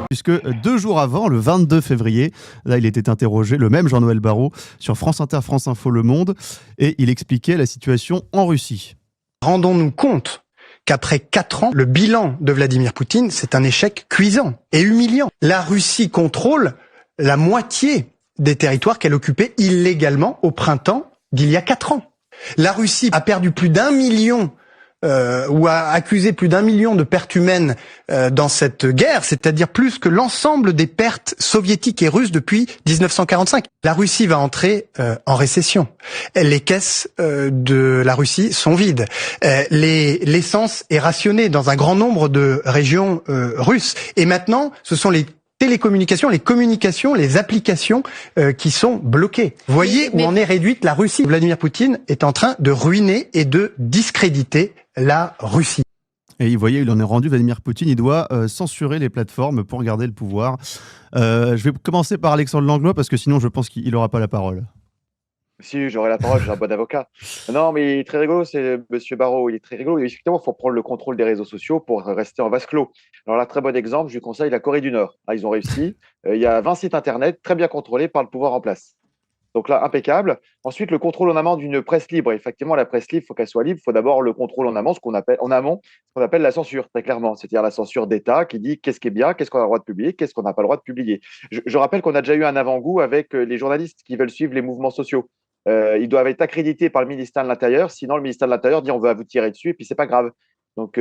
Puisque 2 jours avant, le 22 février, là, il était interrogé, le même Jean-Noël Barrot, sur France Inter, France Info, Le Monde, et il expliquait la situation en Russie. Rendons-nous compte qu'après 4 ans, le bilan de Vladimir Poutine, c'est un échec cuisant et humiliant. La Russie contrôle la moitié des territoires qu'elle occupait illégalement au printemps d'il y a 4 ans. La Russie a perdu plus d'1 million ou a accusé plus d'1 million de pertes humaines dans cette guerre, c'est-à-dire plus que l'ensemble des pertes soviétiques et russes depuis 1945. La Russie va entrer en récession. Les caisses de la Russie sont vides. L'essence est rationnée dans un grand nombre de régions russes. Et maintenant, ce sont les télécommunications, les communications, les applications qui sont bloquées. Vous voyez où en est réduite la Russie. Vladimir Poutine est en train de ruiner et de discréditer la Russie. Et vous voyez, il en est rendu, Vladimir Poutine, il doit censurer les plateformes pour garder le pouvoir. Je vais commencer par Alexandre Langlois, parce que sinon je pense qu'il n'aura pas la parole. Si, j'aurai la parole, j'ai un bon avocat. Non, mais il est très rigolo, c'est Monsieur Barrot, il est très rigolo. Et effectivement, il faut prendre le contrôle des réseaux sociaux pour rester en vase clos. Alors là, très bon exemple, je lui conseille la Corée du Nord. Là, ils ont réussi. Il y a 20 sites Internet très bien contrôlés par le pouvoir en place. Donc là, impeccable. Ensuite, le contrôle en amont d'une presse libre. Effectivement, la presse libre, il faut qu'elle soit libre. Il faut d'abord le contrôle en amont, ce qu'on appelle la censure, très clairement. C'est-à-dire la censure d'État qui dit qu'est-ce qui est bien, qu'est-ce qu'on a le droit de publier, qu'est-ce qu'on n'a pas le droit de publier. Je rappelle qu'on a déjà eu un avant-goût avec les journalistes qui veulent suivre les mouvements sociaux. Ils doivent être accrédités par le ministère de l'Intérieur. Sinon, le ministère de l'Intérieur dit on va vous tirer dessus et puis c'est pas grave. Donc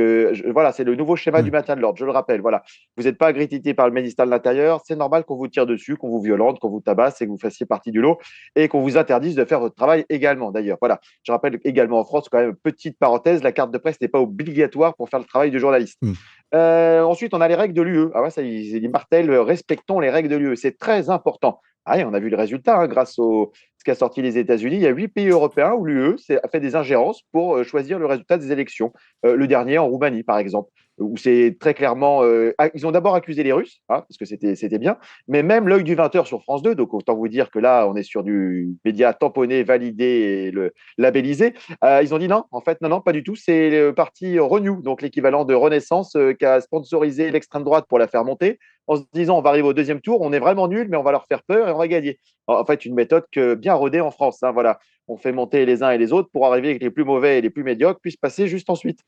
voilà, c'est le nouveau schéma du maintien de l'ordre. Je le rappelle. Voilà, vous n'êtes pas accrédité par le ministère de l'Intérieur. C'est normal qu'on vous tire dessus, qu'on vous violente, qu'on vous tabasse et que vous fassiez partie du lot et qu'on vous interdise de faire votre travail également. D'ailleurs, voilà. Je rappelle également en France, quand même, petite parenthèse, la carte de presse n'est pas obligatoire pour faire le travail de journaliste. Ensuite, on a les règles de l'UE. Ah ouais, ça, ils martèlent, respectons les règles de l'UE. C'est très important. Ah, et on a vu le résultat grâce au ce qu'a sorti les États-Unis. Il y a 8 pays européens où l'UE a fait des ingérences pour choisir le résultat des élections. Le dernier en Roumanie, par exemple, où c'est très clairement. Ils ont d'abord accusé les Russes, parce que c'était bien, mais même l'œil du 20h sur France 2, donc autant vous dire que là, on est sur du média tamponné, validé et labellisé. Ils ont dit non, en fait, non, pas du tout. C'est le parti Renew, donc l'équivalent de Renaissance, qui a sponsorisé l'extrême droite pour la faire monter, en se disant on va arriver au deuxième tour, on est vraiment nul, mais on va leur faire peur et on va gagner. En fait, une méthode bien rodée en France. Voilà. On fait monter les uns et les autres pour arriver avec les plus mauvais et les plus médiocres, puis se passer juste ensuite.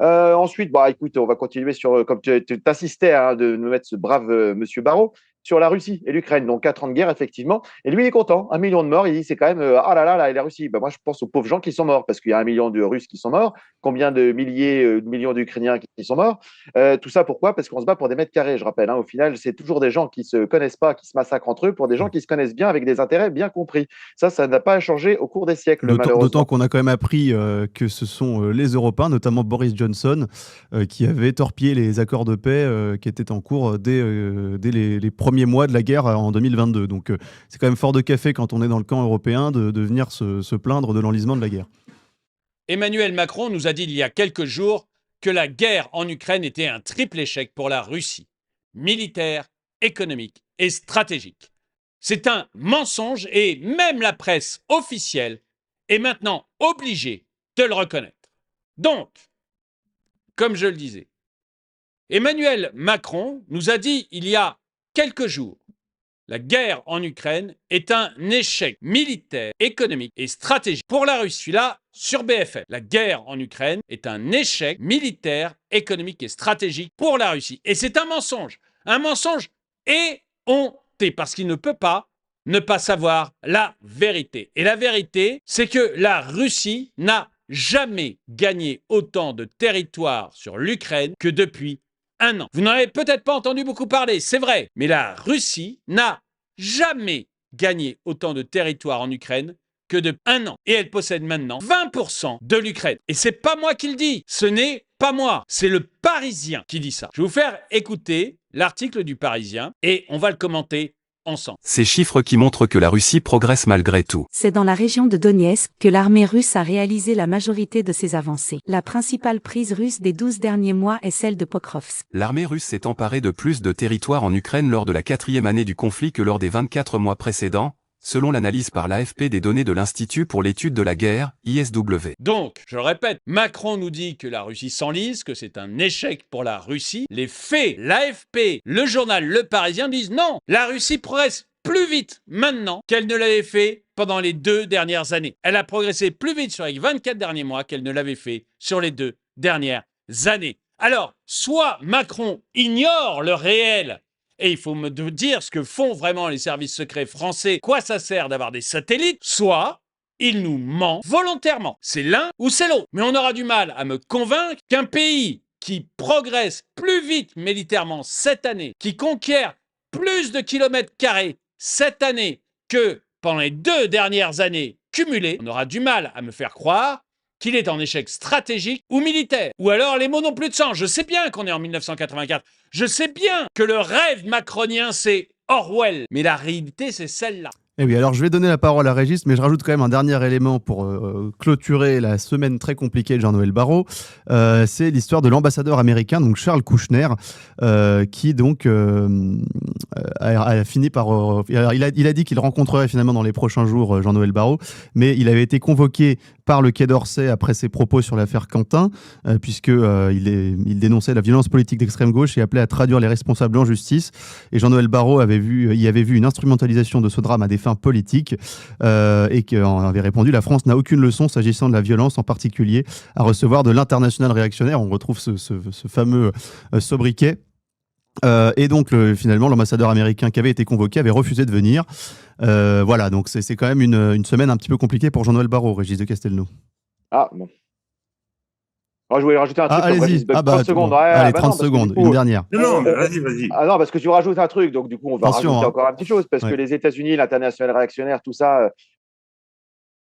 Ensuite, écoute, on va continuer sur, comme tu insistais, de nous mettre ce brave Monsieur Barrot, sur la Russie et l'Ukraine. Donc 4 ans de guerre, effectivement. Et lui, il est content. 1 million de morts. Il dit c'est quand même ah là là, et la Russie. Moi, je pense aux pauvres gens qui sont morts, parce qu'il y a 1 million de Russes qui sont morts. Combien de millions d'Ukrainiens qui sont morts. Tout ça, pourquoi? Parce qu'on se bat pour des mètres carrés, je rappelle. Au final, c'est toujours des gens qui ne se connaissent pas, qui se massacrent entre eux, pour des gens qui se connaissent bien, avec des intérêts bien compris. Ça n'a pas changé au cours des siècles, malheureusement. D'autant qu'on a quand même appris que ce sont les Européens, notamment Boris Johnson, qui avaient torpillé les accords de paix qui étaient en cours dès les premiers mois de la guerre en 2022. Donc c'est quand même fort de café, quand on est dans le camp européen, de venir se plaindre de l'enlisement de la guerre. Emmanuel Macron nous a dit il y a quelques jours que la guerre en Ukraine était un triple échec pour la Russie, militaire, économique et stratégique. C'est un mensonge et même la presse officielle est maintenant obligée de le reconnaître. Donc, comme je le disais, Emmanuel Macron nous a dit il y a quelques jours: la guerre en Ukraine est un échec militaire, économique et stratégique pour la Russie. Celui-là sur BFM. La guerre en Ukraine est un échec militaire, économique et stratégique pour la Russie. Et c'est un mensonge éhonté, parce qu'il ne peut pas ne pas savoir la vérité. Et la vérité, c'est que la Russie n'a jamais gagné autant de territoire sur l'Ukraine que depuis 1 an. Vous n'en avez peut-être pas entendu beaucoup parler, c'est vrai, mais la Russie n'a jamais gagné autant de territoire en Ukraine que depuis 1 an. Et elle possède maintenant 20% de l'Ukraine. Et c'est pas moi qui le dis, ce n'est pas moi, c'est le Parisien qui dit ça. Je vais vous faire écouter l'article du Parisien et on va le commenter ensemble. Ces chiffres qui montrent que la Russie progresse malgré tout. C'est dans la région de Donetsk que l'armée russe a réalisé la majorité de ses avancées. La principale prise russe des 12 derniers mois est celle de Pokrovsk. L'armée russe s'est emparée de plus de territoires en Ukraine lors de la 4e année du conflit que lors des 24 mois précédents, selon l'analyse par l'AFP des données de l'Institut pour l'étude de la guerre, ISW. Donc, je le répète, Macron nous dit que la Russie s'enlise, que c'est un échec pour la Russie. Les faits, l'AFP, le journal Le Parisien disent non, la Russie progresse plus vite maintenant qu'elle ne l'avait fait pendant les 2 dernières années. Elle a progressé plus vite sur les 24 derniers mois qu'elle ne l'avait fait sur les 2 dernières années. Alors, soit Macron ignore le réel, et il faut me dire ce que font vraiment les services secrets français, quoi ça sert d'avoir des satellites, soit il nous ment volontairement. C'est l'un ou c'est l'autre. Mais on aura du mal à me convaincre qu'un pays qui progresse plus vite militairement cette année, qui conquiert plus de kilomètres carrés cette année que pendant les 2 dernières années cumulées, on aura du mal à me faire croire qu'il est en échec stratégique ou militaire. Ou alors les mots n'ont plus de sens. Je sais bien qu'on est en 1984. Je sais bien que le rêve macronien, c'est Orwell. Mais la réalité, c'est celle-là. Eh oui, alors je vais donner la parole à Régis, mais je rajoute quand même un dernier élément pour clôturer la semaine très compliquée de Jean-Noël Barrot. C'est l'histoire de l'ambassadeur américain, donc Charles Kouchner, qui donc a fini par... il a dit qu'il rencontrerait finalement dans les prochains jours Jean-Noël Barrot, mais il avait été convoqué par le Quai d'Orsay après ses propos sur l'affaire Quentin, il dénonçait la violence politique d'extrême gauche et appelait à traduire les responsables en justice. Et Jean-Noël Barrot y avait vu une instrumentalisation de ce drame à des fins politiques et qu'en avait répondu: la France n'a aucune leçon s'agissant de la violence, en particulier à recevoir de l'international réactionnaire. On retrouve ce fameux sobriquet. Et donc finalement l'ambassadeur américain qui avait été convoqué avait refusé de venir. Voilà, donc c'est quand même une semaine un petit peu compliquée pour Jean-Noël Barrot, Régis de Castelnau. Ah bon. Alors, je voulais rajouter un truc. Allez-y. 30 secondes. Allez, 30 secondes, une dernière. Non, vas-y. Ah non, parce que tu rajoutes un truc, donc du coup, on va Attention, rajouter hein. encore une petite chose, parce que les États-Unis, l'international réactionnaire, tout ça,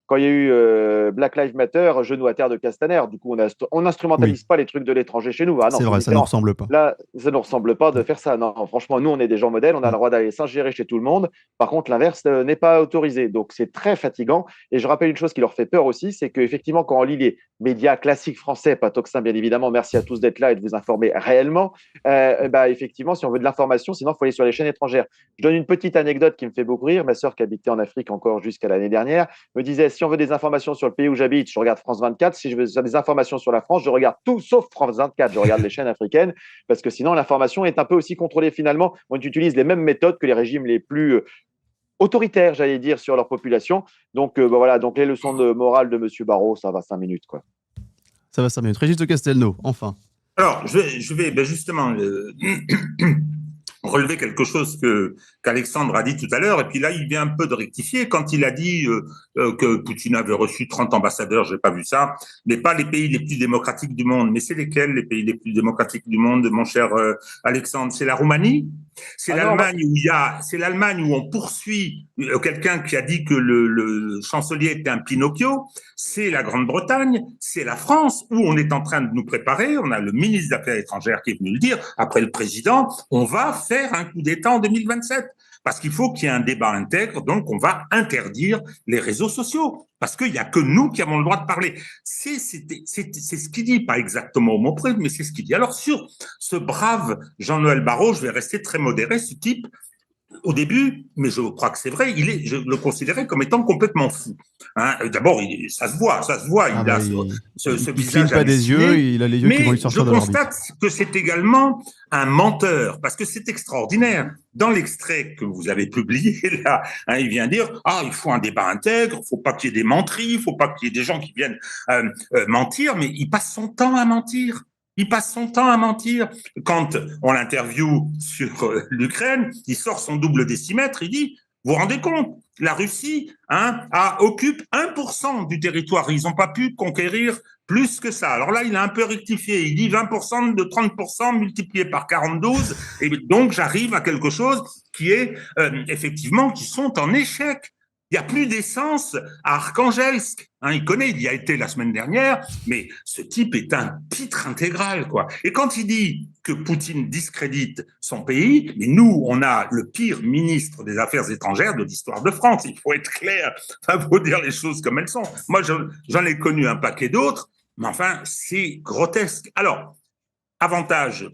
quand il y a eu Black Lives Matter, genou à terre de Castaner, du coup, on n'instrumentalise pas les trucs de l'étranger chez nous. Ah non, c'est vrai, ça ne nous ressemble pas. Là, ça ne nous ressemble pas de faire ça. Non, franchement, nous, on est des gens modèles, on a le droit d'aller s'ingérer chez tout le monde. Par contre, l'inverse n'est pas autorisé. Donc, c'est très fatigant. Et je rappelle une chose qui leur fait peur aussi, c'est qu'effectivement, quand on lit les médias classiques français, pas Toxin, bien évidemment, merci à tous d'être là et de vous informer réellement, effectivement, si on veut de l'information, sinon, il faut aller sur les chaînes étrangères. Je donne une petite anecdote qui me fait beaucoup rire. Ma sœur, qui habitait en Afrique encore jusqu'à l'année dernière, me disait: si on veut des informations sur le pays où j'habite, je regarde France 24. Si je veux des informations sur la France, je regarde tout sauf France 24. Je regarde les chaînes africaines parce que sinon, l'information est un peu aussi contrôlée finalement. On utilise les mêmes méthodes que les régimes les plus autoritaires, j'allais dire, sur leur population. Donc, voilà. Donc, les leçons de morale de M. Barrot, ça va 5 minutes, quoi. Ça va 5 minutes. Régis de Castelnau, enfin. Alors, je vais justement relever quelque chose qu'Alexandre a dit tout à l'heure, et puis là, il vient un peu de rectifier quand il a dit que Poutine avait reçu 30 ambassadeurs, j'ai pas vu ça, mais pas les pays les plus démocratiques du monde. Mais c'est lesquels les pays les plus démocratiques du monde, mon cher Alexandre? C'est la Roumanie? C'est l'Allemagne où on poursuit quelqu'un qui a dit que le chancelier était un Pinocchio. C'est la Grande-Bretagne, c'est la France, où on est en train de nous préparer. On a le ministre des Affaires étrangères qui est venu le dire, après le président, on va faire un coup d'État en 2027. Parce qu'il faut qu'il y ait un débat intègre, donc on va interdire les réseaux sociaux. Parce qu'il n'y a que nous qui avons le droit de parler. C'est ce qu'il dit, pas exactement au mot près, mais c'est ce qu'il dit. Alors sur ce brave Jean-Noël Barrot, je vais rester très modéré, ce type, au début, mais je crois que c'est vrai, je le considérais comme étant complètement fou. Hein, d'abord, ça se voit, il a ce visage pas des yeux, il a les yeux qui vont lui sortir de l'orbite. Mais je constate que c'est également un menteur, parce que c'est extraordinaire. Dans l'extrait que vous avez publié là, il vient dire: il faut un débat intègre, il faut pas qu'il y ait des menteries, il faut pas qu'il y ait des gens qui viennent mentir, mais il passe son temps à mentir. Il passe son temps à mentir. Quand on l'interviewe sur l'Ukraine, il sort son double décimètre, il dit: vous vous rendez compte, la Russie occupe 1% du territoire. Ils n'ont pas pu conquérir plus que ça. Alors là, il a un peu rectifié. Il dit 20% de 30% multiplié par 42. Et donc, j'arrive à quelque chose qui est effectivement, qui sont en échec. Il n'y a plus d'essence à Archangelsk. Il connaît, il y a été la semaine dernière, mais ce type est un pitre intégral, quoi. Et quand il dit que Poutine discrédite son pays, mais nous, on a le pire ministre des Affaires étrangères de l'histoire de France. Il faut être clair, il faut dire les choses comme elles sont. Moi, j'en ai connu un paquet d'autres, mais enfin, c'est grotesque. Alors, avantage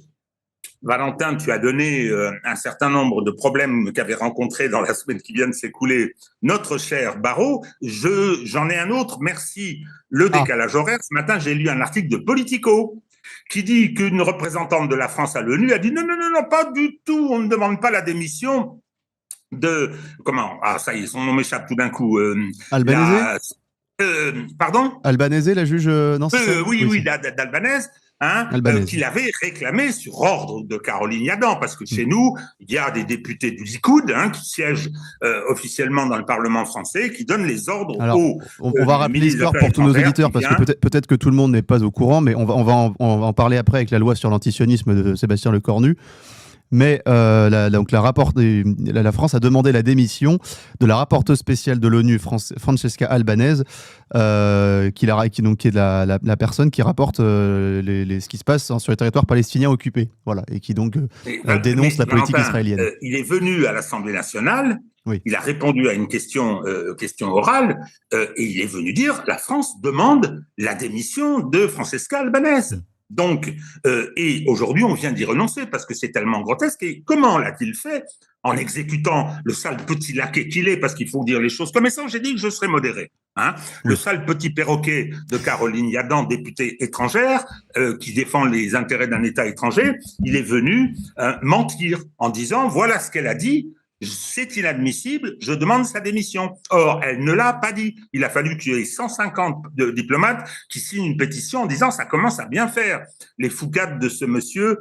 Valentin, tu as donné un certain nombre de problèmes qu'avait rencontrés dans la semaine qui vient de s'écouler notre cher Barrot. J'en ai un autre, merci. Le décalage horaire. Ce matin, j'ai lu un article de Politico qui dit qu'une représentante de la France à l'ONU a dit non, pas du tout, on ne demande pas la démission de... Comment? Ah, ça y est, son nom m'échappe tout d'un coup. Albanese pardon? Albanese, la juge... non, oui, d'Albanese. Qu'il avait réclamé sur ordre de Caroline Yadan, parce que chez nous, il y a des députés du Likoud qui siègent officiellement dans le Parlement français, qui donnent les ordres aux... On va rappeler l'histoire pour tous nos auditeurs, parce que peut-être que tout le monde n'est pas au courant, mais on va en parler après avec la loi sur l'antisionisme de Sébastien Lecornu. Mais la France a demandé la démission de la rapporteuse spéciale de l'ONU, Francesca Albanese, qui est la personne qui rapporte ce qui se passe sur les territoires palestiniens occupés, voilà, et qui donc dénonce la politique israélienne. Il est venu à l'Assemblée nationale. Oui. Il a répondu à une question orale et il est venu dire la France demande la démission de Francesca Albanese. Donc, et aujourd'hui, on vient d'y renoncer parce que c'est tellement grotesque. Et comment l'a-t-il fait? En exécutant le sale petit laquais qu'il est, parce qu'il faut dire les choses comme ça. J'ai dit que je serais modéré. Le sale petit perroquet de Caroline Yadan, députée étrangère, qui défend les intérêts d'un État étranger, il est venu mentir en disant voilà ce qu'elle a dit. C'est inadmissible, je demande sa démission. Or, elle ne l'a pas dit. Il a fallu qu'il y ait 150 diplomates qui signent une pétition en disant ça commence à bien faire, les foucades de ce monsieur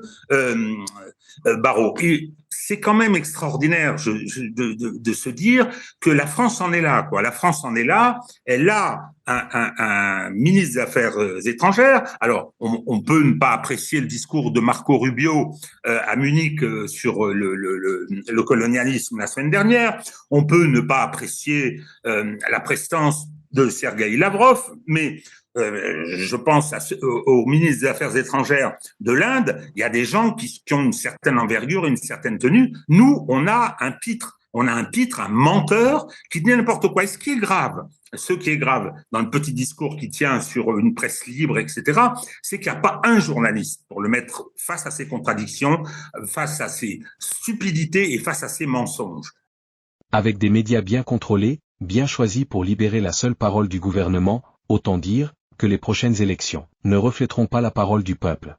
Barrot. Et c'est quand même extraordinaire de se dire que la France en est là, quoi. La France en est là, elle a un ministre des Affaires étrangères. Alors, on peut ne pas apprécier le discours de Marco Rubio à Munich sur le colonialisme la semaine dernière. On peut ne pas apprécier la prestance de Sergueï Lavrov, mais je pense au ministre des Affaires étrangères de l'Inde. Il y a des gens qui ont une certaine envergure, une certaine tenue. Nous, on a un pitre, un menteur qui dit n'importe quoi. Et ce qui est grave dans le petit discours qu'il tient sur une presse libre, etc., c'est qu'il n'y a pas un journaliste pour le mettre face à ses contradictions, face à ses stupidités et face à ses mensonges. Avec des médias bien contrôlés, bien choisis pour libérer la seule parole du gouvernement, autant dire que les prochaines élections ne reflèteront pas la parole du peuple.